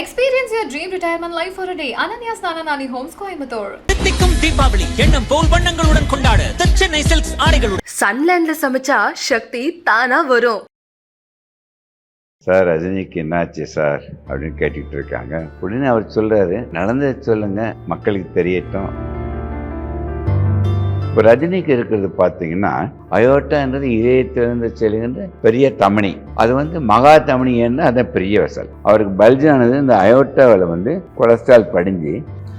Experience your dream retirement life for a day. Ananya's Nananani Homes, Coimbatore. தித்திக்கும் தீபாவளி எண்ணம் போல் வண்ணங்களுடன் கொண்டாட The Chennai Silks ஆடைகளுடன். சன்லேண்ட்ல சமைச்சா சக்தி தானா வரும். சார் ரஜினிக்கு என்னாச்சு சார் அப்படின்னு கேட்டுக்கிட்டு இருக்காங்க. உடனே அவர் சொல்றாரு, நடந்ததை சொல்லுங்க, மக்களுக்கு தெரியட்டும். இப்போ ரஜினிக்கு இருக்கிறது பார்த்தீங்கன்னா அயோட்டான்றது இதயத்திலிருந்து செல்கின்ற பெரிய தமனி. அது மகா தமனி ஏன்னா அதான் பெரிய வெசல். அவருக்கு பல்ஜானது இந்த அயோட்டாவில் கொலஸ்ட்ரால் படிஞ்சு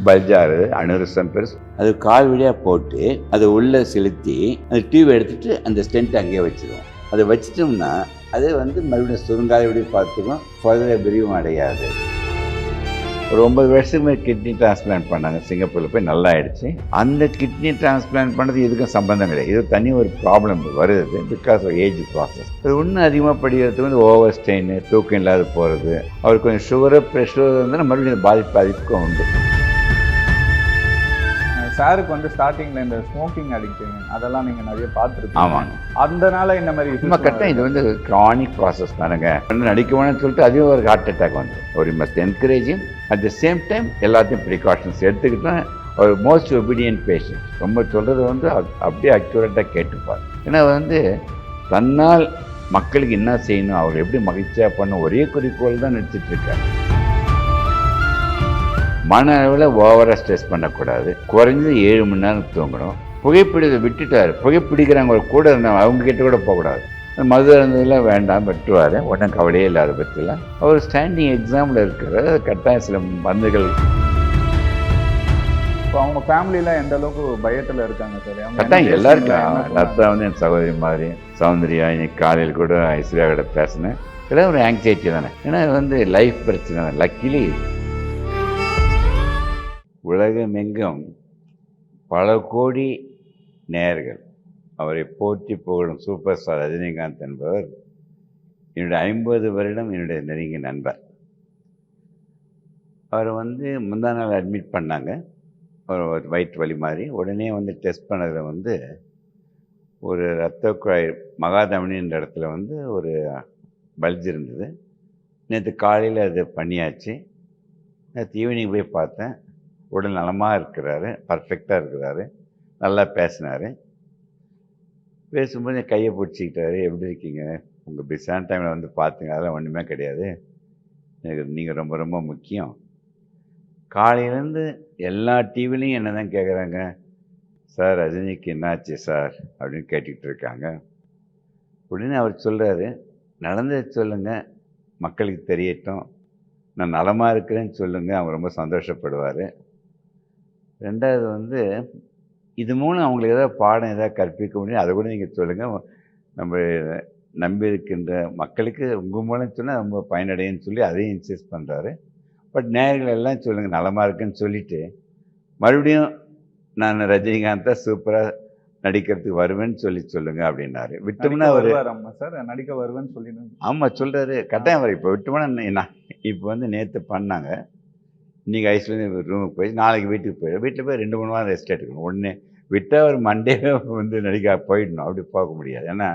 பல்ஜாகிறது அனுருசம் பெருசு. அது கால் வழியாக போட்டு அதை உள்ளே செலுத்தி அந்த டியூப் எடுத்துட்டு அந்த ஸ்டென்ட் அங்கேயே வச்சிருவோம். அதை வச்சிட்டோம்னா அது மறுபடியும் சுருங்காத எப்படி பார்த்துக்கும், ஃபர்தர் விரிவும் அடையாது. ஒரு 9 வருஷமே கிட்னி டிரான்ஸ்பிளான்ட் பண்ணாங்க, சிங்கப்பூரில் போய் நல்லா ஆயிடுச்சு. அந்த கிட்னி டிரான்ஸ்பிளான்ட் பண்ணது இதுக்கும் சம்பந்தம் கிடையாது. இது தனி ஒரு ப்ராப்ளம் வருது, பிகாஸ் ஆஃப் ஏஜ் ப்ராசஸ். அது இன்னும் அதிகமாக படிக்கிறதுக்கு ஓவர் ஸ்ட்ரெயின், தூக்கம் இல்லாத போகிறது, அவருக்கு கொஞ்சம் சுகரு ப்ரெஷர் இருந்தால் மறுபடியும் பாதிப்புக்கும் உண்டு. சாருக்கு ஸ்டார்டிங்கில் இந்த ஸ்மோக்கிங் அடிக்டிங் அதெல்லாம் நீங்கள் நிறைய பார்த்துருக்கீங்க. ஆமாங்க, அதனால இந்த மாதிரி கரெக்டாக இது கிரானிக் ப்ராசஸ் தானுங்க. நடிக்கணும்னு சொல்லிட்டு அதுவும் ஒரு ஹார்ட் அட்டாக் ஒரு must encouraging. At the same time எல்லாத்தையும் ப்ரிகாஷன்ஸ் எடுத்துக்கிட்டா ஒரு மோஸ்ட் ஒபீடியன்ட் பேஷண்ட். ரொம்ப சொல்கிறது அப்படியே அக்யூரேட்டாக கேட்டுப்பார். ஏன்னா தன்னால் மக்களுக்கு என்ன செய்யணும், அவர் எப்படி மகிழ்ச்சியாக பண்ணணும், ஒரே குறிக்கோள் தான் நடிச்சிட்டு இருக்காரு. மன அளவில் ஓவராக ஸ்ட்ரெஸ் பண்ணக்கூடாது, குறைஞ்சது 7 மணி நேரம் தூங்கணும். புகைப்பிடிதை விட்டுட்டார், புகைப்பிடிக்கிறவங்க கூட இருந்தாங்க, அவங்க கிட்ட கூட போகக்கூடாது. மது இருந்ததெல்லாம் வேண்டாம் விட்டுருவார், உடனே கவலையே இல்லாத பற்றிலாம். அவர் ஸ்டாண்டிங் எக்ஸாம்பிள் இருக்கிறது. கட்டாயம் சில மருந்துகள். இப்போ அவங்க ஃபேமிலியில் எந்த அளவுக்கு பயத்தில் இருக்காங்க சார்? கட்டாயம் எல்லாருக்கும். லதா என் சகோதரி மாதிரி, சௌந்தர்யா, இன்னைக்கு காலையில் கூட ஐஸ்வர்யா கிட்ட பேசினேன். இதெல்லாம் ஒரு ஆங்ஸைட்டி தானே, ஏன்னா லைஃப் பிரச்சனை தான். லக்கிலி உலகமெங்கும் பல கோடி நேயர்கள் அவரை போற்றி புகழும் சூப்பர் ஸ்டார் ரஜினிகாந்த் என்பவர் என்னுடைய 50 வருடம் என்னுடைய நெருங்கிய நண்பர். அவர் முந்தா நாள் அட்மிட் பண்ணாங்க, ஒரு வயிற்று வலி மாதிரி. உடனே டெஸ்ட் பண்ணதில் ஒரு இரத்த குழாய் மகாதமனின்ற இடத்துல ஒரு பல்ஜ் இருந்தது. நேற்று காலையில் அது பண்ணியாச்சு. நேற்று ஈவினிங் போய் பார்த்தேன். உடல் நலமாக இருக்கிறாரு, பர்ஃபெக்டாக இருக்கிறாரு, நல்லா பேசினார். பேசும்போது என் கையை பிடிச்சிக்கிட்டாரு. எப்படி இருக்கீங்க, உங்கள் பிஸியான டைமில் பார்த்துங்க, அதெல்லாம் ஒன்றுமே கிடையாது, எனக்கு நீங்கள் ரொம்ப ரொம்ப முக்கியம். காலையிலேருந்து எல்லா டிவிலையும் என்ன தான் கேட்குறாங்க, சார் ரஜினிக்கு என்னாச்சு சார் அப்படின்னு கேட்டுக்கிட்டு இருக்காங்க. உடனே அவர் சொல்கிறாரு, நடந்ததை சொல்லுங்கள், மக்களுக்கு தெரியட்டும், நான் நலமாக இருக்கிறேன்னு சொல்லுங்கள், அவங்க ரொம்ப சந்தோஷப்படுவார். ரெண்டாவது இது மூலம் அவங்களுக்கு ஏதாவது பாடம் ஏதாவது கற்பிக்க முடியும், அதை கூட நீங்கள் சொல்லுங்கள், நம்ம நம்பியிருக்கின்ற மக்களுக்கு உங்கள் மூலம் சொன்னால் ரொம்ப பயனடைன்னு சொல்லி அதையும் இன்சிஸ்ட் பண்ணுறாரு. பட் நேயர்கள் எல்லாம் சொல்லுங்கள் நலமாக இருக்குன்னு சொல்லிவிட்டு மறுபடியும் நான் ரஜினிகாந்தை சூப்பராக நடிக்கிறதுக்கு வருவேன்னு சொல்லுங்க அப்படின்னாரு. விட்டோம்னா அவர் சார் நடிக்க வருவேன்னு சொல்லிடுங்க. ஆமாம் சொல்கிறாரு, கட்டாயம் வர. இப்போ விட்டோம்னா நான் இப்போ நேற்று பண்ணாங்க, இன்றைக்கி ஐஸ்லேருந்து ரூமுக்கு போய் நாளைக்கு வீட்டுக்கு போயிடும். வீட்டில் போய் 2-3 வாரம் ரெஸ்ட் எடுக்கணும். ஒன்று விட்டால் ஒரு மண்டேவே நடிக்க போயிடணும், அப்படி போக முடியாது. ஏன்னா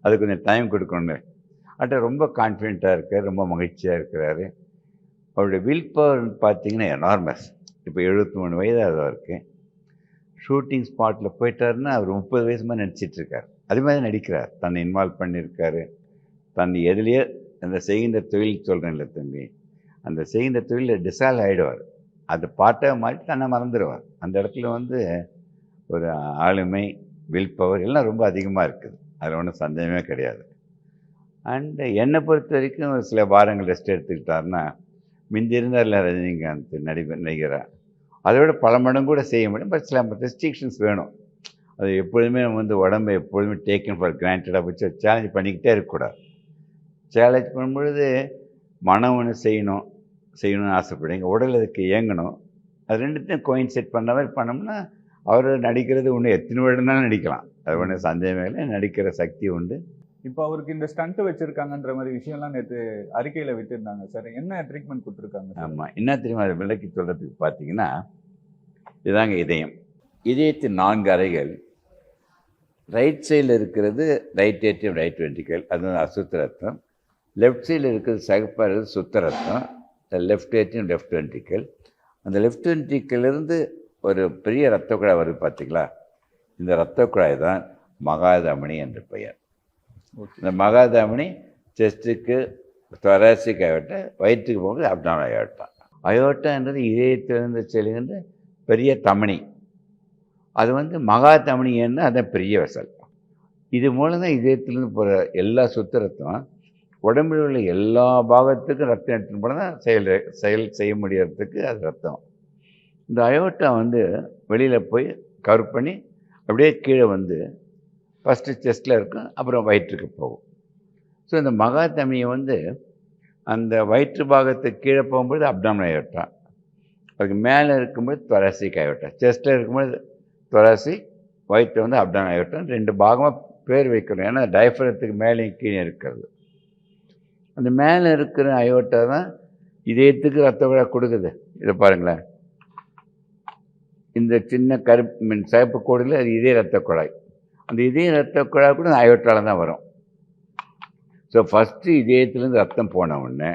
அது கொஞ்சம் டைம் கொடுக்கணும். அட்ட ரொம்ப கான்ஃபிடென்ட்டாக இருக்கார், ரொம்ப மகிழ்ச்சியாக இருக்கிறாரு. அவருடைய வில் பவர் பார்த்தீங்கன்னா எனார்மஸ். இப்போ 73 வயதாக அவருக்கு. ஷூட்டிங் ஸ்பாட்டில் போயிட்டாருன்னா அவர் 30 வயசு மாதிரி நடிச்சிட்ருக்கார். அது மாதிரி நடிக்கிறார், தன்னை இன்வால்வ் பண்ணியிருக்காரு. தன் எதுலேயே அந்த செய்கின்ற தொழில் சொல்கிறேன்ல தம்பி, அந்த செய்கின்ற தொழிலில் டிசால்வ் ஆகிடுவார். அது பாட்டாக மாதிரி தன்னை மறந்துடுவார். அந்த இடத்துல ஒரு ஆளுமை, வில் பவர் எல்லாம் ரொம்ப அதிகமாக இருக்குது, அதில் ஒன்றும் சந்தேகமே கிடையாது. அண்டு என்னை பொறுத்த வரைக்கும் ஒரு சில வாரங்கள் ரெஸ்ட் எடுத்துக்கிட்டாருன்னா, முந்தி இருந்தார்ல ரஜினிகாந்த் நடிகராக, அதை விட பல மடங்கு கூட செய்ய முடியும். பட் சில ரெஸ்ட்ரிக்ஷன்ஸ் வேணும். அது எப்பொழுதுமே நம்ம உடம்பை எப்பொழுதுமே டேக்கன் ஃபார் கிராண்டடாக வச்சு சேலஞ்ச் பண்ணிக்கிட்டே இருக்கக்கூடாது. சேலஞ்ச் பண்ணும்பொழுது மனம் ஒன்று செய்யணும்னு ஆசைப்படுங்க, உடல் அதுக்கு இயங்கணும். அது ரெண்டுத்தையும் கோயின்செட் பண்ண மாதிரி பண்ணோம்னா அவர் நடிக்கிறது ஒன்று எத்தனை வருடம்னாலும் நடிக்கலாம், அது ஒன்றும் சந்தேகமே இல்லை, நடிக்கிற சக்தி உண்டு. இப்போ அவருக்கு இந்த ஸ்டண்ட்டு வச்சுருக்காங்கன்ற மாதிரி விஷயம்லாம் நேற்று அறிக்கையில் விட்டுருந்தாங்க சார், என்ன ட்ரீட்மெண்ட் கொடுத்துருக்காங்க? ஆமாம், என்ன தெரியுமா, அதை விளக்கி சொல்கிறதுக்கு பார்த்தீங்கன்னா, இதாங்க இதயம். இதயத்தின் 4 அறைகள். ரைட் சைடில் இருக்கிறது ரைட் ஏட்ரியம், ரைட் வென்ட்ரிக்கல், அது அசுத்த ரத்தம். லெஃப்ட் சைடில் இருக்கிறது சகப்பாக இருக்கிறது சுத்த ரத்தம். Left atrium left ventricle. அந்த லெஃப்ட் வென்ட்ரிக்கிலிருந்து ஒரு பெரிய இரத்த குழாய் வருது பார்த்தீங்களா, இந்த இரத்த குழாய் தான் மகாதமனி என்று பெயர். இந்த மகாதமனி செஸ்ட்டுக்கு தொராசிக் அயோட்டா, வயிற்றுக்கு போகும்போது அப்டாமினல் அயோட்டா. அயோட்டான்றது இதயத்திலிருந்து செல்கின்ற பெரிய தமனி. அது வந்து மகாதமனி ஏன்னா அதான் பெரிய வெசல். இது மூலம் தான் இதயத்திலிருந்து போகிற எல்லா சுத்த ரத்தம் உடம்பில் உள்ள எல்லா பாகத்துக்கும் ரத்தம் எடுத்துன்னு போனால் தான் செயல் செய்ய முடியறதுக்கு அது ரத்தம். இந்த அயோட்டா வந்து வெளியில் போய் கவர் பண்ணி அப்படியே கீழே வந்து ஃபஸ்ட்டு செஸ்ட்டில் இருக்கும், அப்புறம் வயிற்றுக்கு போகும். ஸோ இந்த மகாதமனியை வந்து அந்த வயிற்று பாகத்துக்கு கீழே போகும்போது அப்டாமினல் அயோட்டா, அதுக்கு மேலே இருக்கும்போது தொராசிக் அயோட்டா. செஸ்ட்டில் இருக்கும்போது தொராசிக், வயிற்று வந்து அப்டாமினல் அயோட்டா. 2 பாகமாக பேர் வைக்கணும், ஏன்னா டயஃப்ரத்துக்கு மேலேயும் கீழே இருக்கிறது. அந்த மேலே இருக்கிற அயோட்டா தான் இதயத்துக்கு ரத்த குழாய் கொடுக்குது. இதை பாருங்களேன், இந்த சின்ன சிவப்பு கோடில் அது இதய ரத்த குழாய். அந்த இதய ரத்த குழாய் கூட அந்த அயோட்டால தான் வரும். ஸோ ஃபஸ்ட்டு இதயத்துலேருந்து ரத்தம் போன உடனே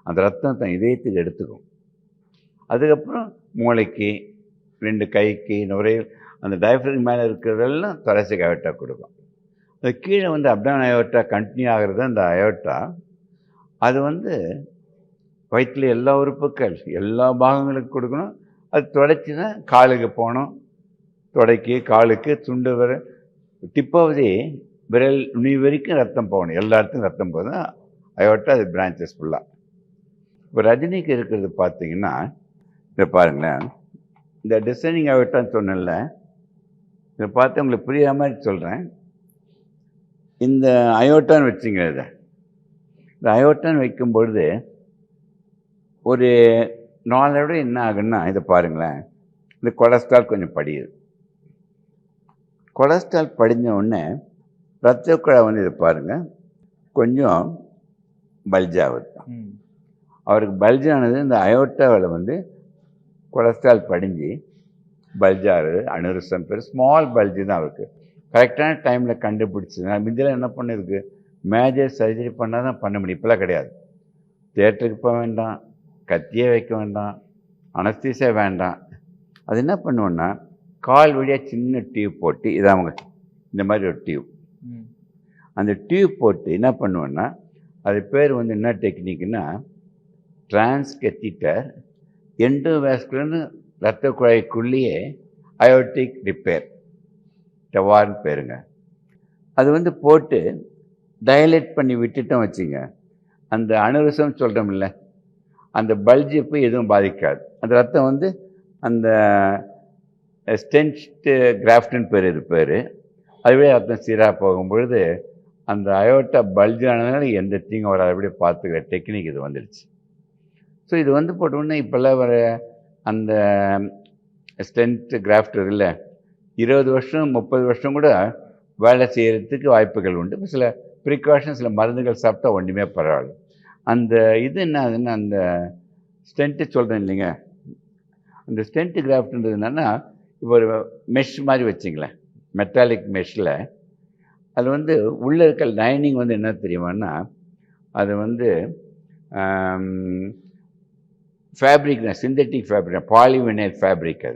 அந்த ரத்தம் தன் இதயத்துக்கு எடுத்துக்கும். அதுக்கப்புறம் மூளைக்கு, 2 கைக்கு, நுரையீரல், அந்த டயஃப்ரகம் மேலே இருக்கிறதெல்லாம் தொராசிக் அயோட்டா கொடுக்கும். அது கீழே வந்து அப்டாமினல் அயோட்டா கண்டினியூ ஆகிறது. அந்த அயோட்டா அது வந்து வயிற்றில் எல்லா உறுப்புகள் எல்லா பாகங்களுக்கு கொடுக்கணும். அது தொடச்சி தான் காலுக்கு போகணும், தொடைக்கு, காலுக்கு, துண்டு வர டிப்பாவதே விரல் நுனி வரைக்கும் ரத்தம் போகணும். எல்லா இடத்துக்கும் ரத்தம் போகுது அயோட்டா. அது பிரான்ச்சஸ் ஃபுல்லாக. இப்போ ரஜினிக்கு இருக்கிறது பார்த்தீங்கன்னா, இதை பாருங்களேன், இந்த டிசைனிங் அயோட்டான்னு சொன்னேன்ல, இதை பார்த்து உங்களுக்கு புரியாத மாதிரி சொல்கிறேன். இந்த அயோட்டான்னு வச்சுங்க, இதை இந்த அயோட்டான்னு வைக்கும் பொழுது ஒரு நாளோட என்ன ஆகுன்னா, இதை பாருங்களேன், இந்த கொலஸ்ட்ரால் கொஞ்சம் படியுது. கொலஸ்ட்ரால் படிஞ்ச உடனே ரத்த குழாய் வந்து இதை பாருங்கள் கொஞ்சம் பல்ஜ் ஆகுது. அவருக்கு பல்ஜ் ஆனது இந்த அயோட்டாவில் வந்து கொலஸ்ட்ரால் படிஞ்சு பல்ஜ் ஆகுது. அனுரிசம் பேர் ஸ்மால் பல்ஜு தான் அவருக்கு. கரெக்டான டைமில் கண்டுபிடிச்சது. முந்தியெல்லாம் என்ன பண்ணிருக்கு, மேஜர் சர்ஜரி பண்ணால் தான் பண்ண முடியும். இப்போலாம் கிடையாது. தியேட்டருக்கு போக வேண்டாம், கத்தியே வைக்க வேண்டாம், அனஸ்தீசியா வேண்டாம். அது என்ன பண்ணுவோன்னா, கால் வழியாக சின்ன டியூப் போட்டு, இதை அவங்க இந்த மாதிரி ஒரு டியூப், அந்த டியூப் போட்டு என்ன பண்ணுவோன்னா, அது பேர் வந்து என்ன டெக்னிக்னா டிரான்ஸ்கெத்திட்டர் எண்டோவாஸ்குலர்னு ரத்த குழாய்க்குள்ளேயே அயோட்டிக் ரிப்பேர் டவார்னு பேருங்க. அது வந்து போட்டு டயலேட் பண்ணி விட்டுட்டோம் வச்சுங்க, அந்த அனுரிசம் சொல்கிறோம்ல, அந்த பல்ஜி போய் எதுவும் பாதிக்காது. அந்த ரத்தம் வந்து அந்த ஸ்டென்ட் கிராஃப்ட்னு பேர், இது பேர். அதுவே ரத்தம் சீராக போகும்பொழுது அந்த அயோட்டா பல்ஜ் ஆனதுனால எந்த தீங்கும் வராது. அப்படியே பார்த்துக்கிற டெக்னிக் இது வந்துடுச்சு. ஸோ இது வந்து போட்டோன்னே இப்போல்லாம் வர அந்த ஸ்டென்ட் கிராஃப்ட் இல்லை, 20 வருஷம் 30 வருஷம் கூட வேலை செய்கிறதுக்கு வாய்ப்புகள் உண்டு. இப்போ சில ப்ரிகாஷன், சில மருந்துகள் சாப்பிட்டா ஒன்றுமே பரவாயில்ல. அந்த இது என்ன ஆகுதுன்னா, அந்த ஸ்டென்ட்டு சொல்கிறேன் இல்லைங்க, அந்த ஸ்டென்ட் கிராஃப்ட்ன்றது என்னென்னா, இப்போ ஒரு மெஷ் மாதிரி வச்சிங்களேன், மெட்டாலிக் மெஷ்ஷில் அது வந்து உள்ளே இருக்க லைனிங் வந்து என்ன தெரியுமான்னா, அது வந்து ஃபேப்ரிக் தான், சிந்தட்டிக் ஃபேப்ரிக், பாலிவினைல் ஃபேப்ரிக்.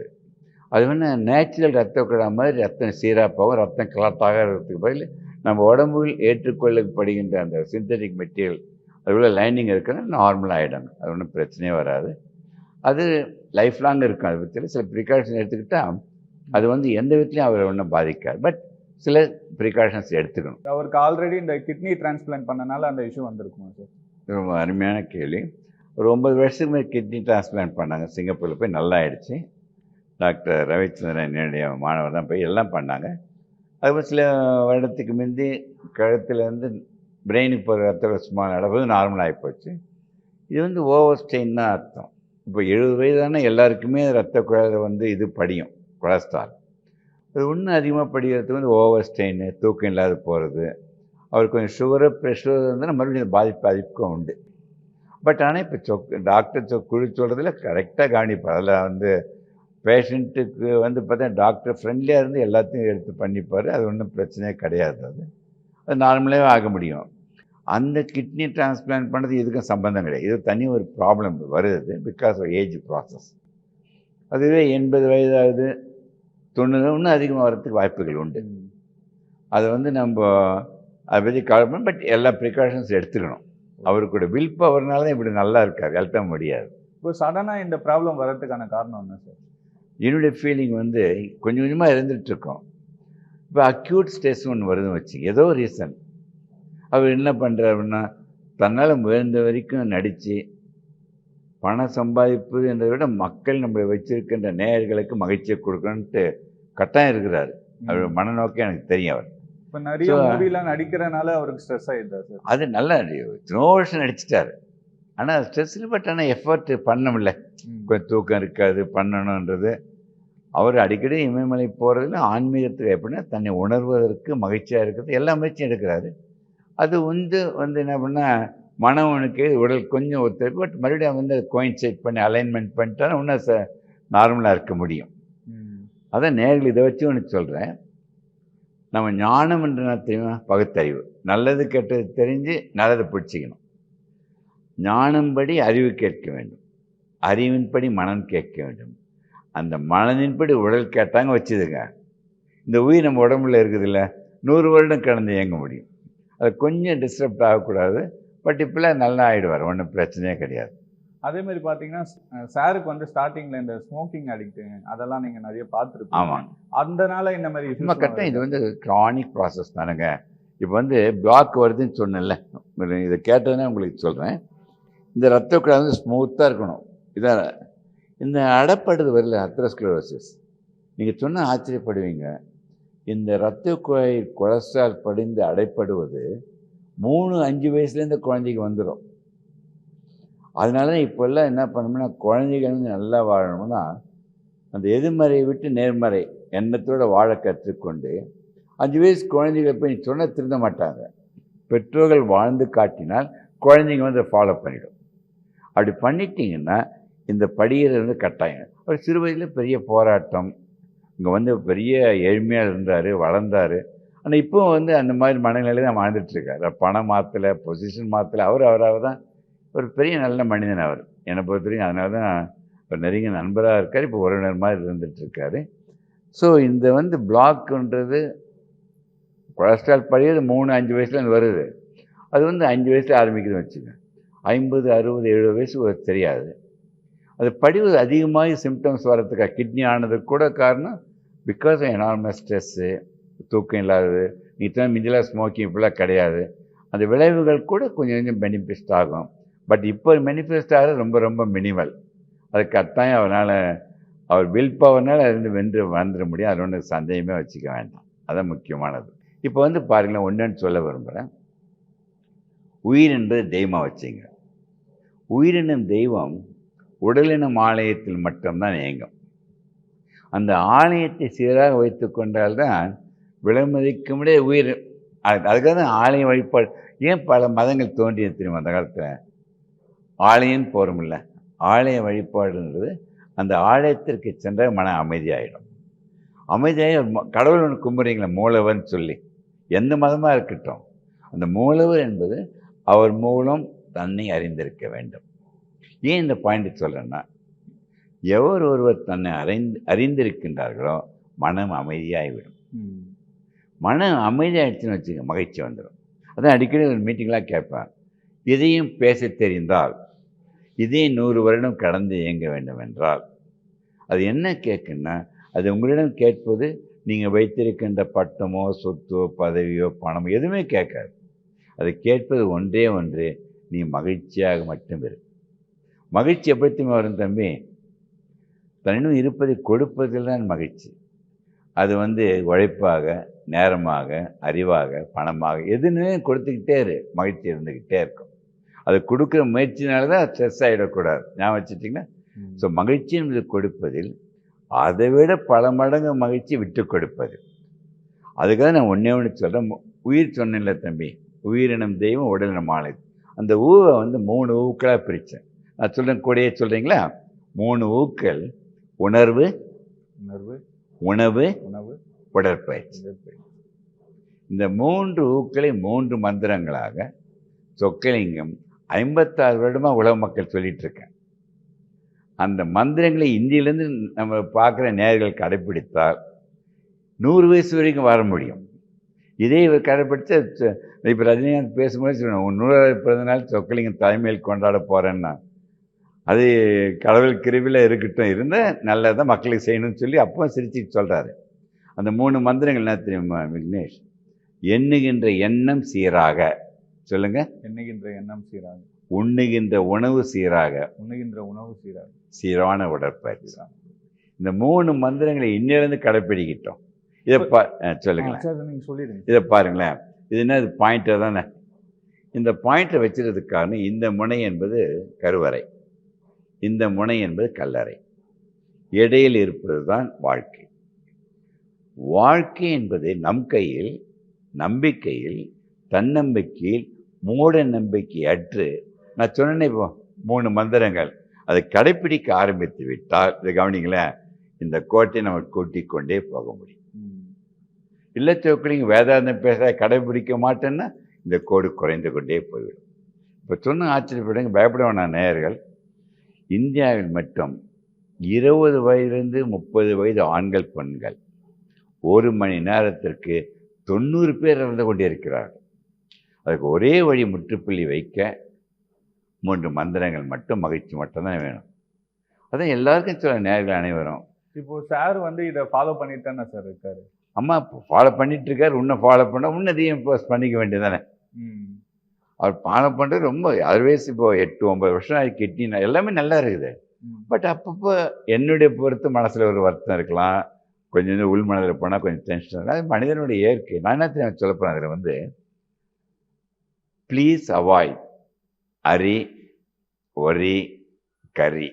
அது வந்து நேச்சுரல் ரத்த குழாய் மாதிரி ரத்தம் சீராக போகும். ரத்தம் கலட்டாக இருக்கிறதுக்கு பதில் நம்ம உடம்புகள் ஏற்றுக்கொள்ளப்படுகின்ற அந்த சிந்தட்டிக் மெட்டீரியல் அது உள்ள லைனிங் இருக்கிறது நார்மலாக ஆகிடும். அது ஒன்றும் பிரச்சனையே வராது. அது லைஃப் லாங் இருக்கும். அதை பற்றி சில ப்ரிகாஷன் எடுத்துக்கிட்டால் அது வந்து எந்த விதத்துலையும் அவர் ஒன்றும் பாதிக்காது. பட் சில ப்ரிகாஷன்ஸ் எடுத்துக்கணும். அவருக்கு ஆல்ரெடி இந்த கிட்னி டிரான்ஸ்பிளான்ட் பண்ணனால அந்த இஷ்யூ வந்திருக்குமா சார்? ரொம்ப அருமையான கேள்வி. ஒரு 9 வருஷத்துக்கு மேலே கிட்னி டிரான்ஸ்பிளான்ட் பண்ணாங்க. சிங்கப்பூரில் போய் நல்லா ஆயிடுச்சு. டாக்டர் ரவிச்சந்திரன் என்னுடைய மாணவர் தான் போய் எல்லாம் பண்ணாங்க. அதுக்கப்புறம் சில வருடத்துக்கு முந்தி கழுத்துலேருந்து பிரெயினுக்கு போகிற ரத்த சும்மா நடப்பது நார்மல் ஆகிப்போச்சு. இது வந்து ஓவர் ஸ்ட்ரெயின் தான் அர்த்தம். இப்போ 70 வயதான எல்லாருக்குமே ரத்த குழாயில் வந்து இது படியும், கொலஸ்ட்ரால். அது இன்னும் அதிகமாக படிக்கிறதுக்கு வந்து ஓவர் ஸ்ட்ரெயின், தூக்கம் இல்லாத போகிறது, அவருக்கு கொஞ்சம் சுகரு ப்ரெஷர் இருந்தால் மறுபடியும் பாதிப்புக்கும் உண்டு. பட் ஆனால் இப்போ டாக்டர் குழு சொல்கிறதுல கரெக்டாக கவனிப்பார். அதில் வந்து பேஷண்ட்டுக்கு வந்து பார்த்தா டாக்டர் ஃப்ரெண்ட்லியாக இருந்து எல்லாத்தையும் எடுத்து பண்ணிப்பார். அது ஒன்றும் பிரச்சனையே கிடையாது. அது நார்மலாகவே ஆக முடியும். அந்த கிட்னி டிரான்ஸ்பிளான்ட் பண்ணது இதுக்கும் சம்பந்தம் கிடையாது. இது தனி ஒரு ப்ராப்ளம் வருது பிகாஸ் ஆஃப் ஏஜ் ப்ராசஸ். அதுவே 80 வயதாகுது, 90 இன்னும் அதிகமாக வர்றதுக்கு வாய்ப்புகள் உண்டு. அதை வந்து நம்ம அதை பற்றி கவலைப்படணும். பட் எல்லா ப்ரிகாஷன்ஸ் எடுத்துக்கணும். அவருக்கூட வில் பவர்னால தான் இப்படி நல்லா இருக்கார், கழட்ட முடியாது. இப்போ சடனாக இந்த ப்ராப்ளம் வர்றதுக்கான காரணம் என்ன சார்? என்னுடைய ஃபீலிங் வந்து கொஞ்சம் கொஞ்சமாக இருந்துகிட்ருக்கோம். இப்போ அக்யூட் ஸ்ட்ரெஸ் ஒன்று வருதுன்னு வச்சு ஏதோ ரீசன் அவர் என்ன பண்ணுறாருன்னா, தன்னால் முயன்ற வரைக்கும் நடித்து பணம் சம்பாதிப்பது என்றதை விட மக்கள் நம்ம வச்சிருக்கின்ற நேயர்களுக்கு மகிழ்ச்சியை கொடுக்கணுன்ட்டு கட்டாயம் இருக்கிறாரு. அவர் மனநோக்கம் எனக்கு தெரியும். அவர் இப்போ நிறைய மூவிலாம் நடிக்கிறனால அவருக்கு ஸ்ட்ரெஸ் ஆகிடுதா சார்? அது நல்லா இத்தனோ வருஷம் நடிச்சிட்டாரு. ஆனால் ஸ்ட்ரெஸ்ஸில் பட் ஆனால் எஃபர்ட் பண்ணமில்ல, கொஞ்சம் தூக்கம் இருக்காது பண்ணணுன்றது. அவர் அடிக்கடி இமயமலை போகிறதுல ஆன்மீகத்துக்கு எப்படின்னா தன்னை உணர்வதற்கு மகிழ்ச்சியாக இருக்கிறது எல்லா முயற்சியும் எடுக்கிறாரு. அது வந்து என்ன பண்ணால் மனவனுக்கு உடல் கொஞ்சம் ஒத்துழைப்பு, பட் மறுபடியும் வந்து கோயின்சைட் பண்ணி அலைன்மெண்ட் பண்ணிட்டா இன்னும் நார்மலாக இருக்க முடியும். அதான் நேரில் இதை வச்சு ஒன்று சொல்கிறேன். நம்ம ஞானம் என்று என்ன தெரியுமா? பகுத்தறிவு. நல்லது கெட்டது தெரிஞ்சு நல்லதை பிடிச்சிக்கணும். ஞானம்படி அறிவு கேட்க வேண்டும், அறிவின்படி மனம் கேட்க வேண்டும், அந்த மனதின்படி உடல் கேட்டாங்க வச்சுதுங்க. இந்த உயிர் நம்ம உடம்புல இருக்குதுல்ல, 100 வருடம் கடந்து இயங்க முடியும். அது கொஞ்சம் டிஸ்டர்ப்ட் ஆகக்கூடாது. பட் இப்போலாம் நல்லா ஆகிடுவார், ஒன்றும் பிரச்சனையே கிடையாது. அதே மாதிரி பார்த்தீங்கன்னா சாருக்கு வந்து ஸ்டார்டிங்கில் இந்த ஸ்மோக்கிங் அடிக்ட்டு அதெல்லாம் நீங்கள் நிறைய பார்த்துருப்பீங்க. ஆமாங்க, அதனால இந்த மாதிரி சும்மா கட்டம் இது வந்து க்ரானிக் ப்ராசஸ் தானுங்க. இப்போ வந்து பிளாக் வருதுன்னு சொன்னேன்ல, இதை கேட்டதுன்னா உங்களுக்கு சொல்கிறேன். இந்த ரத்த குழாய் வந்து ஸ்மூத்தாக இருக்கணும். இதான் இந்த அடைப்படுது வரல, அத்ரோஸ்க்ளரோசிஸ். நீங்கள் சொன்னால் ஆச்சரியப்படுவீங்க. இந்த இரத்த குழாய் கொலஸ்ட்ரால் படிந்து அடைப்படுவது 3-5 வயசுலேருந்து குழந்தைக்கு வந்துடும். அதனால தான் இப்போல்லாம் என்ன பண்ணோம்னா, குழந்தைகள் வந்து நல்லா வாழணும்னா அந்த எதிர்மறையை விட்டு நேர்மறை எண்ணத்தோடு வாழ கற்றுக்கொண்டு 5 வயசு குழந்தைகள் போய் சொன்ன திருந்த மாட்டாங்க. பெற்றோர்கள் வாழ்ந்து காட்டினால் குழந்தைங்க வந்து ஃபாலோ பண்ணிடும். அப்படி பண்ணிட்டீங்கன்னா இந்த படியில் வந்து கட்டாயம். அவர் சிறு வயதில் பெரிய போராட்டம், இங்கே வந்து பெரிய ஏழ்மையாக இருந்தார், வளர்ந்தார். ஆனால் இப்போ வந்து அந்த மாதிரி மனநிலையில் தான் வாழ்ந்துட்டுருக்கார். பணம் மாற்றலை, பொசிஷன் மாற்றலை, அவராக தான் ஒரு பெரிய நல்ல மனிதன் அவர் என்னை பொறுத்தவரைக்கும். அதனால தான் ஒரு நெருங்கிய நண்பராக இருக்கார், இப்போ உறவினர் மாதிரி இருந்துகிட்ருக்காரு. ஸோ இந்த வந்து பிளாக்குன்றது கொலஸ்ட்ரால் படிக்கிறது 3-5 வயசுலேருந்து வருது. அது வந்து 5 வயசில் ஆரம்பிக்குதுன்னு வச்சுங்க. 50, 60, 70 வயசு தெரியாது. அது படிவது அதிகமாக சிம்டம்ஸ் வர்றதுக்காக கிட்னி ஆனதுக்கு கூட காரணம் பிகாஸ் ஆஃப் எனார்மஸ் ஸ்ட்ரெஸ்ஸு, தூக்கம் இல்லாதது. நீ தான் மிஞ்சிலாக ஸ்மோக்கிங் இப்படிலாம் கிடையாது. அந்த விளைவுகள் கூட கொஞ்சம் கொஞ்சம் பெனிஃபிட் ஆகும். பட் இப்போ மேனிஃபெஸ்ட் ஆகிறது ரொம்ப ரொம்ப மினிமல். அது கட்டாயம் அவர் வில் பவர்னால் அது வந்துட முடியும். அது ஒன்று சந்தேகமே வச்சுக்க வேண்டாம். அதான் முக்கியமானது. இப்போ வந்து பாருங்களேன், ஒன்றுன்னு சொல்ல விரும்புகிறேன். உயிர் என்பது தெய்வமாக வச்சுங்க. உயிரினும் தெய்வம் உடலினும் ஆலயத்தில் மட்டும்தான் இயங்கும். அந்த ஆலயத்தை சீராக வைத்து கொண்டால்தான் விலைமதிக்க முடிய உயிர். அதுக்காக தான் ஆலய வழிபாடு. ஏன் பல மதங்கள் தோன்றியது தெரியுமா? அந்த காலத்தில் ஆலயம் போகிறோமில்ல, ஆலய வழிபாடுன்றது அந்த ஆலயத்திற்கு சென்ற மன அமைதியாகிடும். அமைதியாக கடவுள் ஒன்று கும்பிட்றீங்களா, மூலவர்னு சொல்லி, எந்த மதமாக இருக்கட்டும், அந்த மூலவர் என்பது அவர் மூலம் தன்னை அறிந்திருக்க வேண்டும். ஏன் இந்த பாயிண்ட் சொல்கிறேன்னா, எவர் ஒருவர் தன்னை அறிந்திருக்கின்றார்களோ மனம் அமைதியாகிவிடும். மனம் அமைதியாகிடுச்சுன்னு வச்சுக்க, மகிழ்ச்சி வந்துடும். அதான் அடிக்கடி ஒரு மீட்டிங்லாம் கேட்பேன். இதையும் பேச தெரிந்தால் இதையும் 100 வருடம் கடந்து இயங்க வேண்டும் என்றால் அது என்ன கேட்குன்னா, அது உங்களிடம் கேட்பது நீங்கள் வைத்திருக்கின்ற பட்டமோ சொத்தோ பதவியோ பணமோ எதுவுமே கேட்காது. அது கேட்பது ஒன்றே ஒன்று, நீ மகிழ்ச்சியாக மட்டும் இரு. மகிழ்ச்சி எப்படியுமே வரும் தம்பி, தன்னிடம் இருப்பதை கொடுப்பதில் தான் மகிழ்ச்சி. அது வந்து உழைப்பாக, நேரமாக, அறிவாக, பணமாக எதுன்னு கொடுத்துக்கிட்டே இரு, மகிழ்ச்சி இருந்துக்கிட்டே இருக்கும். அது கொடுக்குற முயற்சினால தான் ஸ்ட்ரெஸ் ஆகிடக்கூடாது. ஞாபகம் வச்சுட்டிங்கன்னா. ஸோ மகிழ்ச்சி என்பது கொடுப்பதில், அதை விட பல மடங்கு மகிழ்ச்சி விட்டு கொடுப்பது. அதுக்காக நான் ஒன்றே ஒன்று சொல்கிறேன். உயிர் சொன்னேன்ல தம்பி, உயிரினம் தெய்வம் உடலினம் ஆலயம். அந்த ஊவை வந்து 3 ஊக்களாக பிரித்தேன். நான் சொல்கிறேன், கூடயே சொல்கிறீங்களா? 3 ஊக்கள்: உணர்வு, உணவு, உடற்பயிற்சி. இந்த 3 ஊக்களை 3 மந்திரங்களாக சொக்கலிங்கம் 56 வருடமாக உலக மக்கள் சொல்லிட்டு இருக்கேன். அந்த மந்திரங்களை இந்தியிலேருந்து நம்ம பார்க்குற நேயர்கள் கடைப்பிடித்தால் 100 வயசு வரைக்கும் வர முடியும். இதே இவர் கடைப்பிடிச்ச இப்போ ரஜினிகாந்த் பேசும்போது சொன்னேன், 100வது பிறந்த நாள் சொக்கலிங்கம் தலைமையில் கொண்டாட போகிறேன்னா, அது கடவுள் கிருபையில் இருக்கட்டும், இருந்தால் நல்லதான் மக்களுக்கு செய்யணும்னு சொல்லி அப்போ சிரிச்சுட்டு சொல்கிறாரு. அந்த 3 மந்திரங்கள் என்ன தெரியுமா விக்னேஷ்? எண்ணுகின்ற எண்ணம் சீராக, சொல்லுங்க. எண்ணுகின்ற எண்ணம் சீராக, உண்ணுகின்ற உணவு சீராக, உண்ணுகின்ற உணவு சீராக, சீரான உடற்பயிற்சி. இந்த 3 மந்திரங்களை இன்னிலிருந்து கடைப்பிடிக்கிட்டோம். இதை சொல்லுங்களேன். சார் நீங்க சொல்லிடுங்க. இதை பாருங்களேன், இது என்ன பாயிண்டர் தானே? இந்த பாயிண்டை வச்சுக்கிறதுக்கு காரணம், இந்த முனை என்பது கருவறை, இந்த முனை என்பது கல்லறை, இடையில் இருப்பது தான் வாழ்க்கை. வாழ்க்கை என்பது நம் கையில், நம்பிக்கையில், தன்னம்பிக்கையில், மூட நம்பிக்கை அற்று, நான் சொன்னேன் இப்போ 3 மந்திரங்கள், அதை கடைப்பிடிக்க ஆரம்பித்து விட்டால், இதை கவனிங்களேன், இந்த கோட்டை நம்ம கூட்டிக் கொண்டே போக முடியும். இல்லை சொக்கலிங்க வேதாந்தம் பேச கடைப்பிடிக்க மாட்டேன்னா இந்த கோடு குறைந்து கொண்டே போய்விடும். இப்போ சொன்ன ஆச்சரியப்படுங்க, பயப்பட வேணாம் நேயர்கள். இந்தியாவில் மட்டும் 20 வயதிலிருந்து 30 வயது ஆண்கள் பெண்கள் 1 மணி நேரத்திற்கு 90 பேர் இறந்து கொண்டிருக்கிறார்கள். அதுக்கு ஒரே வழி, முற்றுப்புள்ளி வைக்க 3 மந்திரங்கள் மட்டும், மகிழ்ச்சி மட்டும்தான் வேணும். அதான் எல்லாருக்கும் சொல்ல நேயர்கள் அனைவரும். இப்போ சார் இதை ஃபாலோ பண்ணிட்டு தானே சார் இருக்காரு? அம்மா ஃபாலோ பண்ணிட்டு இருக்காரு, இன்னும் ஃபாலோ பண்ண இன்னும் ரீஎம்போஸ் பண்ணிக்க வேண்டியதானே. அவர் ஃபாலோ பண்ணுறது ரொம்ப அதர்வைஸ் இப்போ 8-9 வருஷம் ஆகி கிட்னி எல்லாமே நல்லா இருக்குது. பட் அப்பப்போ என்னுடைய பொறுத்து மனசில் ஒரு வருத்தம் இருக்கலாம், கொஞ்சம் உள் மனதில் போனால் கொஞ்சம் டென்ஷன் இருக்கலாம். அது மனிதனுடைய இயற்கை. நான் என்ன சொல்ல போகிறேன், அதில் please avoid hurry worry curry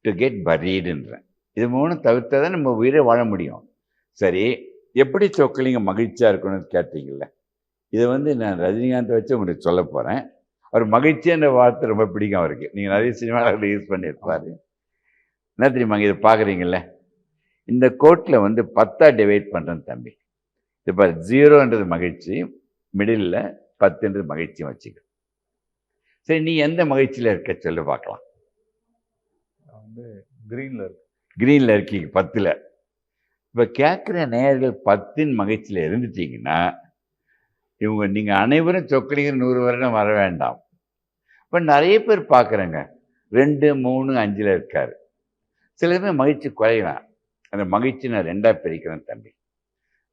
to get பரீடுன்றேன். இது 3 தவிர்த்தா தான் நம்ம உயிரை வாழ முடியும். சரி, எப்படி சொக்கலிங்கம் மகிழ்ச்சியாக இருக்கணும்னு கேட்டீங்கல்ல, இதை நான் ரஜினிகாந்தை வச்சு உங்களுக்கு சொல்ல போகிறேன். அவர் மகிழ்ச்சியான வார்த்தை ரொம்ப பிடிக்கும் அவருக்கு. நீங்கள் நிறைய சினிமாவில் யூஸ் பண்ணியிருப்பார். என்ன தெரியுமாங்க, இதை பார்க்குறீங்கள, இந்த கோட்டில் 10ஆக டிவைட் பண்ணுறேன் தம்பி. இப்போ 0ன்றது மகிழ்ச்சி, மிடில் 10ன்றது மகிழ்ச்சியும் வச்சுக்க. சரி, நீ எந்த மகிழ்ச்சியில் இருக்க சொல்லி பார்க்கலாம். க்ரீனில் இருக்கீங்க 10ல். இப்போ கேட்குற நேயர்கள் 10ன் மகிழ்ச்சியில் இருந்துட்டீங்கன்னா, நீங்கள் அனைவரும் சொக்கலிங்க 100 வருடம் வர வேண்டாம். இப்போ நிறைய பேர் பார்க்குறேங்க 2, 3, 5ல் இருக்கார். சில பேர் மகிழ்ச்சி குறையலாம். அந்த மகிழ்ச்சி நான் 2ஆக பிரிக்கிறேன் தம்பி.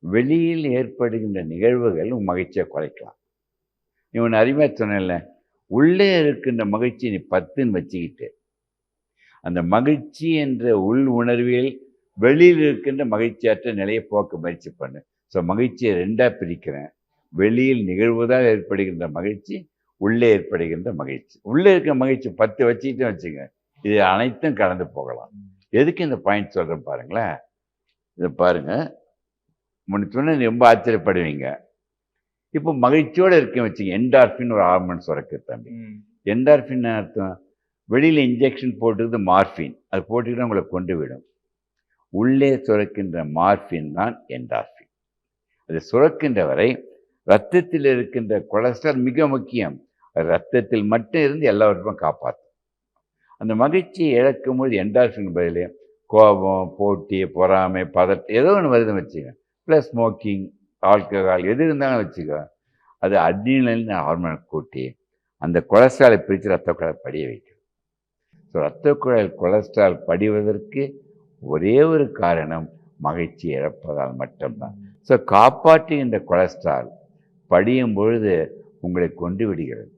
வெளியில் ஏற்படுகின்ற நிகழ்வுகள் மகிழ்ச்சியை குறைக்கலாம். இவன் அருமையாக சொன்னேன்ல, உள்ளே இருக்கின்ற மகிழ்ச்சி நீ 10ன்னு வச்சுக்கிட்டு, அந்த மகிழ்ச்சி என்ற உள் உணர்வில் வெளியில் இருக்கின்ற மகிழ்ச்சியற்ற நிலையை போக்க முயற்சி பண்ணு. ஸோ மகிழ்ச்சியை 2ஆக பிரிக்கிறேன். வெளியில் நிகழ்வுதான் ஏற்படுகின்ற மகிழ்ச்சி, உள்ளே ஏற்படுகின்ற மகிழ்ச்சி. உள்ளே இருக்கிற மகிழ்ச்சி 10 வச்சுக்கிட்டே வச்சுங்க, இது அனைத்தும் கடந்து போகலாம். எதுக்கு இந்த பாயிண்ட் சொல்கிறேன் பாருங்களேன். இதை பாருங்கள், முன்ன சொன்ன ரொம்ப ஆச்சரியப்படுவீங்க. இப்போ மகிழ்ச்சியோடு இருக்கேன் வச்சுங்க, என்டார்ஃபின் ஒரு ஹார்மோன் சுரக்கு தம்பி. என்டார்ஃபின் அர்த்தம், வெளியில் இன்ஜெக்ஷன் போட்டுக்கிறது மார்ஃபின், அது போட்டுக்கிட்டு உங்களை கொண்டு விடும். உள்ளே சுரக்கின்ற மார்ஃபின் தான் என்டார்ஃபின். அது சுரக்கின்ற வரை ரத்தத்தில் இருக்கின்ற கொலஸ்ட்ரால் மிக முக்கியம். அது ரத்தத்தில் மட்டும் இருந்து எல்லாவற்றையும் காப்பாற்றும். அந்த மகிழ்ச்சியை இழக்கும்போது என்டார்ஃபின் பதிலே கோபம், போட்டி, பொறாமை, பதட்டம் ஏதோ ஒன்று வருதுன்னு வச்சுக்க. ப்ளஸ் ஸ்மோக்கிங், ஆல்கஹால் எது இருந்தாலும் வச்சுக்க, அது அட்ரினலின் ஹார்மோனை கூட்டி அந்த கொலஸ்ட்ராலை பிரித்து ரத்த குழாய் படிய வைக்கும். ஸோ ரத்த குழாயில் கொலஸ்ட்ரால் படிவதற்கு ஒரே ஒரு காரணம் மகிழ்ச்சி இழப்பதால் மட்டும்தான். ஸோ காப்பாற்றுகின்ற கொலஸ்ட்ரால் படியும் பொழுது உங்களை கொண்டு விடுகிறது.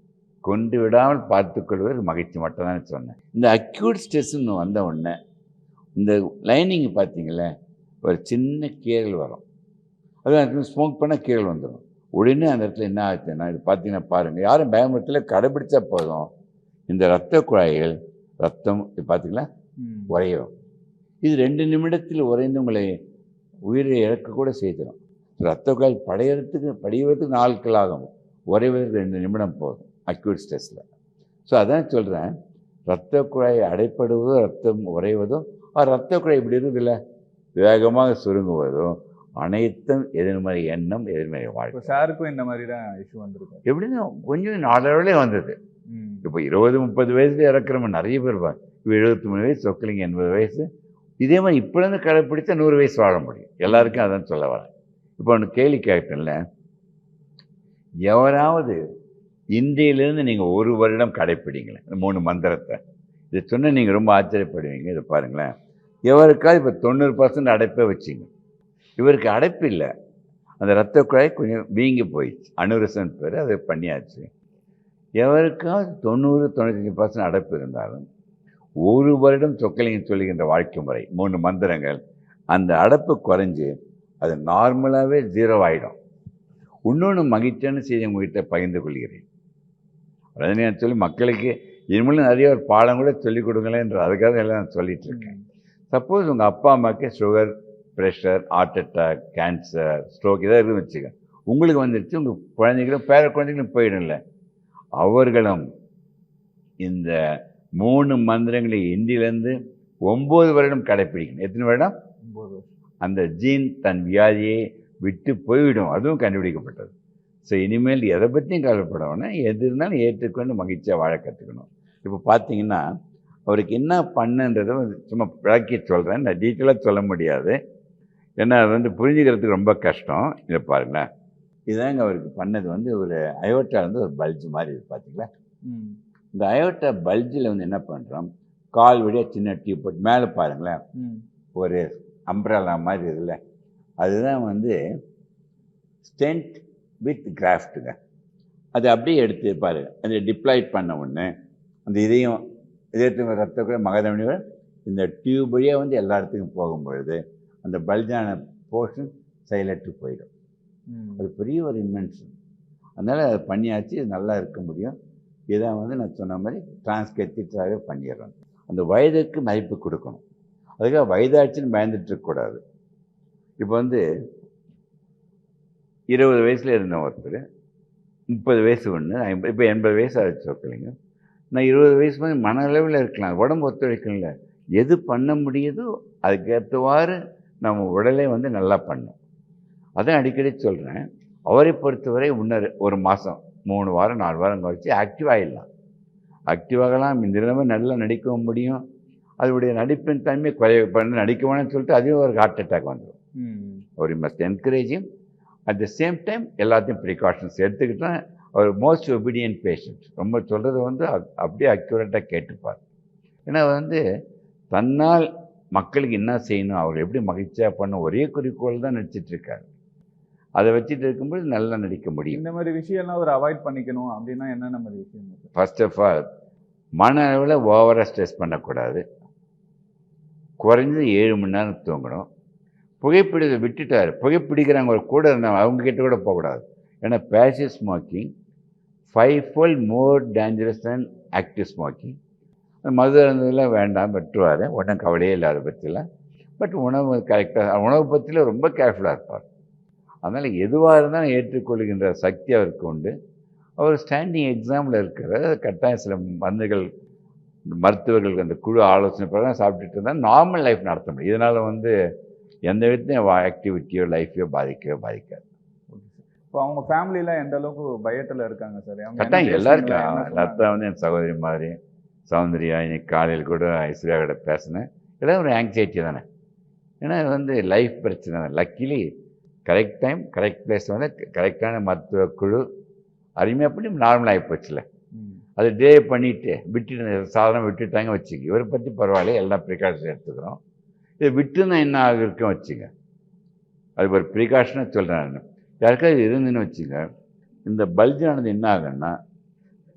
கொண்டு விடாமல் பார்த்துக்கொள்வது மகிழ்ச்சி மட்டும்தான் சொன்னேன். இந்த அக்யூட் ஸ்ட்ரெஸ்ன்னு வந்த உடனே இந்த லைனிங் பார்த்தீங்களே, ஒரு சின்ன கீறல் வரும். அது ஸ்மோக் பண்ணால் கீறல் வந்துடும். உடனே அந்த இடத்துல என்ன ஆச்சுன்னா, இது பார்த்தீங்கன்னா பாருங்கள், யாரும் பயமுறுத்தல, கடைபிடிச்சா போதும் இந்த இரத்த குழாய்கள் ரத்தம் இது பார்த்தீங்களா உறையும். இது 2 நிமிடத்தில் உறைந்து உங்களை உயிரை இழக்க கூட செய்திடும். இரத்த குழாய் படிவதற்கு நாட்கள் ஆகும், உறைவதற்கு 2 நிமிடம் போதும் அக்யூட் ஸ்ட்ரெஸ்ஸில். ஸோ அதான் சொல்கிறேன், இரத்த குழாய் அடைப்படுவதோ ரத்தம் உறைவதோ, இரத்த குழாய் இப்படி இருக்குதுல்ல வேகமாக சுருங்குவதும் அனைத்தும் எதிர்மறை எண்ணம், எதிர்மறை இப்போ வாழ்க்கை. சாருக்கும் இந்த மாதிரி தான் இஷ்யூ வந்திருக்கு. எப்படின்னா கொஞ்சம் நாளளவுலேயே வந்தது. இப்போ 20-30 வயசுல இறக்குறவங்க நிறைய பேர் இருப்பாங்க. இப்போ 73 வயசு சொக்கலிங்க 80 வயசு. இதே மாதிரி இப்போலேருந்து கடைப்பிடிச்சா 100 வயசு வாழ முடியும். எல்லாருக்கும் அதான் சொல்ல வரேன். இப்போ ஒன்று கேள்வி கேட்டேன்ல, எவராவது இன்றையிலேருந்து நீங்கள் 1 வருடம் கடைப்பிடிங்களேன் இந்த 3 மந்திரத்தை. இதை சொன்னால் நீங்கள் ரொம்ப ஆச்சரியப்படுவீங்க. இதை பாருங்களேன், எவருக்காவது இப்போ 90% அடைப்பே வச்சிங்க. இவருக்கு அடைப்பு இல்லை, அந்த இரத்த குழாய் கொஞ்சம் வீங்கி போயிடுச்சு. அனுரசன் பேர், அதை பண்ணியாச்சு. எவருக்காவது 90-95% அடைப்பு இருந்தாலும் 1 வருடம் சொக்கலிங்கம் சொல்லுகின்ற வாழ்க்கை முறை 3 மந்திரங்கள், அந்த அடைப்பு குறைஞ்சி அது நார்மலாகவே 0 ஆகிடும். இன்னொன்று மகிழ்ச்சியான செய்தி உங்ககிட்ட பகிர்ந்து கொள்கிறேன். அதாவது நான் சொல்லி மக்களுக்கு இனிமேலும் நிறைய ஒரு பாடம் கூட சொல்லிக் கொடுங்களேன்ற அதுக்காக எல்லாம் நான் சொல்லிட்டு இருக்கேன். சப்போஸ் உங்கள் அப்பா அம்மாவுக்கு sugar, pressure, heart attack, cancer, stroke இதாக இருக்குன்னு வச்சுக்க, உங்களுக்கு வந்துடுச்சு, உங்கள் குழந்தைகளும் பேர குழந்தைகளும் போயிடும்ல, அவர்களும் இந்த 3 மந்திரங்களை இன்றிலிருந்து 9 வருடம் கடைப்பிடிக்கணும். எத்தனை வருடம்? 9 வருஷம். அந்த ஜீன் தன் வியாதியை விட்டு போய்விடும். அதுவும் கண்டுபிடிக்கப்பட்டது. ஸோ இனிமேல் எதை பற்றியும் கவலைப்படணும்னா எது இருந்தாலும் ஏற்றுக்கொண்டு மகிழ்ச்சியாக வாழ கற்றுக்கணும். இப்போ பார்த்தீங்கன்னா அவருக்கு என்ன பண்ணுன்றதை சும்மா விளக்கி சொல்கிறேன். நான் டீட்டெயிலாக சொல்ல முடியாது, ஏன்னா அது வந்து புரிஞ்சுக்கிறதுக்கு ரொம்ப கஷ்டம். இதை பாருங்களேன், இதுதாங்க அவருக்கு பண்ணது வந்து ஒரு அயோட்டா வந்து ஒரு பல்ஜ் மாதிரி இது பார்த்தீங்களா. இந்த அயோட்டா பல்ஜில் வந்து என்ன பண்ணுறோம், கால் வழியாக சின்ன டியூப் போட்டு மேலே பாருங்களேன் ஒரு அம்ப்ரலா மாதிரி இதில், அதுதான் வந்து ஸ்டென்ட் வித் கிராஃப்ட்டுங்க. அது அப்படியே எடுத்து பாருங்க, அதை டிப்ளாய்ட் பண்ண உடனே அந்த இதயத்துக்கு ரத்த கூட மகதமணியோட இந்த டியூப் வழியாக வந்து எல்லா இடத்துக்கும் போகும்பொழுது அந்த பல்ஜான போர்ஷன் சைலண்ட்டு போயிடும். அது பெரிய ஒரு இன்வென்ஷன். அதனால் அதை பண்ணியாச்சு, இது நல்லா இருக்க முடியும். இதை வந்து நான் சொன்ன மாதிரி டிரான்ஸ்கெத்திட்டாகவே பண்ணிடுறோம். அந்த வயதுக்கு மதிப்பு கொடுக்கணும். அதுக்காக வயதாச்சுன்னு பயந்துட்டு இருக்கக்கூடாது. இப்போ வந்து 20 வயசில் இருந்த ஒருத்தர் 30 வயசு ஒன்று, இப்போ 80 வயசு ஆச்சு சொக்கலிங்க. நான் 20 வயசு மாதிரி மன அளவில் இருக்கலாம், உடம்பு ஒத்துழைக்கல. எது பண்ண முடியுதோ அதுக்கேற்றவாறு நம்ம உடலை வந்து நல்லா பண்ணும். அதான் அடிக்கடி சொல்கிறேன். அவரை பொறுத்தவரை இன்னொரு 1 மாதம் 3 வாரம் 4 வாரம் கழிச்சு ஆக்டிவாகிடலாம். ஆக்டிவாகலாம், இந்த நிலைமை நல்லா நடிக்கவும் முடியும். அதனுடைய நடிப்பின் தன்மை பண்ணி நடிக்க வேணும்னு சொல்லிட்டு அதுவும் ஒரு ஹார்ட் அட்டாக் வந்துடும். அவர் must encouraging. At the same time எல்லாத்தையும் ப்ரிகாஷன்ஸ் எடுத்துக்கிட்டால் அவர் மோஸ்ட் ஒபீடியன்ட் பேஷண்ட். ரொம்ப சொல்கிறது வந்து அப்படியே அக்யூரேட்டாக கேட்டுப்பார். ஏன்னா வந்து தன்னால் மக்களுக்கு என்ன செய்யணும், அவர் எப்படி மகிழ்ச்சியாக பண்ணணும், ஒரே குறிக்கோள் தான் நடிச்சிட்ருக்காரு. அதை வச்சுட்டு இருக்கும்போது நல்லா நடிக்க முடியும். இந்த மாதிரி விஷயம்லாம் அவர் அவாய்ட் பண்ணிக்கணும் அப்படின்னா என்னென்ன மாதிரி விஷயம்? ஃபர்ஸ்ட் ஆஃப் ஆல் மன அளவில் ஓவராக ஸ்ட்ரெஸ் பண்ணக்கூடாது. குறைஞ்சது 7 மணி நேரம் தூங்கணும். புகைப்பிடித்தை விட்டுட்டார். புகைப்பிடிக்கிறாங்க ஒரு கூட இருந்தாங்க, அவங்கக்கிட்ட கூட போகக்கூடாது. ஏன்னா passive smoking 5-fold more dangerous than active smoking. மது இருந்ததெல்லாம் வேண்டாம், வெட்டுவார், ஒன்றும் கவலையே இல்லாத பற்றிலாம். பட் உணவு கரெக்டாக, உணவு பற்றியில் ரொம்ப கேர்ஃபுல்லாக இருப்பார். அதனால் எதுவாக இருந்தாலும் ஏற்றுக்கொள்கின்ற சக்தி அவருக்கு உண்டு. அவர் ஸ்டாண்டிங் எக்ஸாமில் இருக்கிற கட்டாயம் சில மருந்துகள் மருத்துவர்களுக்கு அந்த குழு ஆலோசனை பிரகாரம் சாப்பிட்டுட்டு இருந்தால் நார்மல் லைஃப் நடத்த முடியும். இதனால் வந்து எந்த விதத்தையும் ஆக்டிவிட்டியோ லைஃபையோ பாதிக்காது. இப்போ அவங்க ஃபேமிலியில் எந்த அளவுக்கு பயத்தில் இருக்காங்க சார்? கட்டாயம் எல்லாருக்கும். எல்லாத்தான் வந்து என் சகோதரி மாதிரி சௌந்தர்யா, இன்னைக்கு காலையில் கூட ஐஸ்வர்யா கிட்ட பேசினேன். எல்லாம் ஒரு ஆங்ஸைட்டி தானே. ஏன்னா இது வந்து லைஃப் பிரச்சனை தான். Luckily correct time correct place வந்து கரெக்டான மருத்துவ குழு அருமையாக பண்ணி நார்மல் ஆகி போச்சுல. அது டே பண்ணிவிட்டு விட்டுட்டு சாதாரணம் விட்டுட்டாங்க வச்சுக்க. இவரை பற்றி பரவாயில்ல, எல்லா ப்ரிகாஷன் எடுத்துக்கிறோம். இதை விட்டுன்னா என்ன ஆகிருக்கும் வச்சுங்க. அது ஒரு ப்ரிகாஷனாக சொல்கிறேன். யாருக்காவது இருந்துன்னு வச்சுங்க, இந்த பல்ஜானது என்ன ஆகுன்னா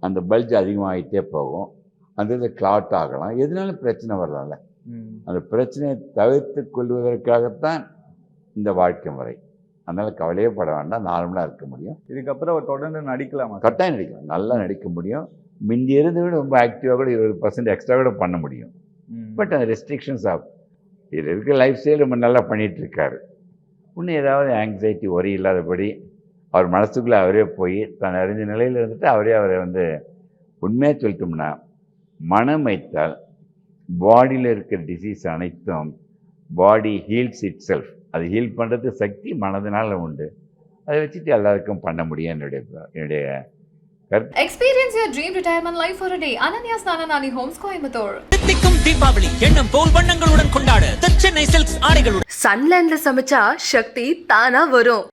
அந்த பல்ஜ் அதிகமாகிட்டே போகும். அந்த இதில் கிளாட் ஆகலாம், எதுனாலும் பிரச்சனை வரலாம்ல. அந்த பிரச்சனையை தவிர்த்து கொள்வதற்காகத்தான் இந்த வாழ்க்கை முறை. அதனால் கவலையே பட வேண்டாம், நார்மலாக இருக்க முடியும். இதுக்கப்புறம் அவர் தொடர்ந்து நடிக்கலாமா? கட்டாயம் நடிக்கலாம், நல்லா நடிக்க முடியும். முந்தி இருந்து விட ரொம்ப ஆக்டிவாக கூட 20% எக்ஸ்ட்ரா கூட பண்ண முடியும். பட் அந்த ரெஸ்ட்ரிக்ஷன்ஸ் ஆகும். இதில் இருக்க லைஃப் ஸ்டைல் ரொம்ப நல்லா பண்ணிகிட்ருக்காரு. இன்னும் ஏதாவது ஆங்ஸைட்டி ஒரி இல்லாதபடி அவர் மனசுக்குள்ளே அவரே போய் தான் அறிஞ்ச நிலையில் இருந்துட்டு அவரை வந்து உண்மையாக சொல்லிட்டோம்னா, மனம் வைத்தால் பாடியில் இருக்கிற டிசீஸ் அனைத்தும் பாடி ஹீல்ஸ் இட் செல்ஃப். அது ஹீல் பண்ணுறதுக்கு சக்தி மனதினால உண்டு. அதை வச்சுட்டு எல்லாருக்கும் பண்ண முடியும் என்னுடைய கருத்து. Experience your dream retirement life for a day. Ananya Snananani Homes, Coimbatore. தித்திக்கும் தீபாவளி எண்ணம் போல் வண்ணங்களுடன் கொண்டாட The Chennai Silks ஆடைகளுடன் சன்லேண்ட்ல சமைச்சா சக்தி தானா வரும்.